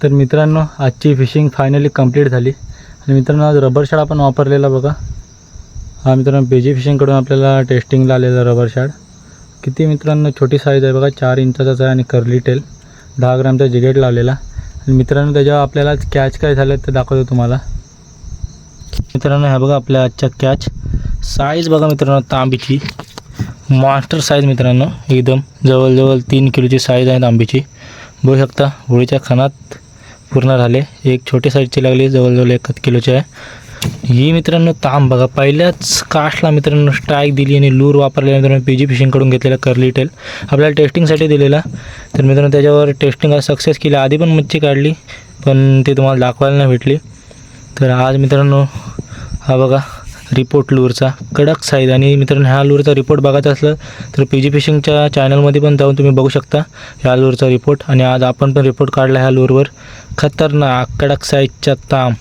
तर मित्रांनो आजची फिशिंग फायनली कंप्लीट झाली आणि मित्रांनो आज रबर शॅड आपण वापरलेला बघा। हा मित्रांनो बेजी फिशिंगकडून आपल्याला टेस्टिंगला आलेला रबर शॅड किती मित्रांनो छोटी साईज आहे बघा, 4 इंचाचा आहे आणि कर्ली टेल 10 ग्रामचा जिगेट लावलेला। आणि मित्रांनो त्याच्यावर आपल्याला कॅच काय झालं ते दाखवतो तुम्हाला। मित्रांनो हा बघा आपल्या आजचा कॅच साईज बघा मित्रांनो, तांबीची मास्टर साईज मित्रांनो, एकदम जवळजवळ 3 किलोची साईज आहे तांबीची। बघू शकता होळीच्या खानात पूर्ण झाले। एक छोटी साईजची लागली, जवळजवळ 1 किलोची आहे ही मित्रांनो। तांब बघा पहिल्याच कास्टला मित्रांनो स्ट्राईक दिली आणि लूर वापरलेला मित्रांनो पीजी फिशिंगकडून घेतलेला कर्ली टेल आपल्याला टेस्टिंगसाठी दिलेला। तर मित्रांनो त्याच्यावर टेस्टिंग सक्सेस केली। आधी पण मच्छी काढली पण ते तुम्हाला दाखवायला नाही भेटली। तर आज मित्रांनो हा बघा रिपोर्ट लूरचा कडक साईज। आणि मित्रांनो ह्या लूरचा रिपोर्ट बघायचा असलं तर पीजी फिशिंगच्या चॅनलमध्ये पण जाऊन तुम्ही बघू शकता ह्या लूरचा रिपोर्ट। आणि आज आपण पण रिपोर्ट काढला ह्या लूरवर, खतरनाक कडक साईजचा तांब।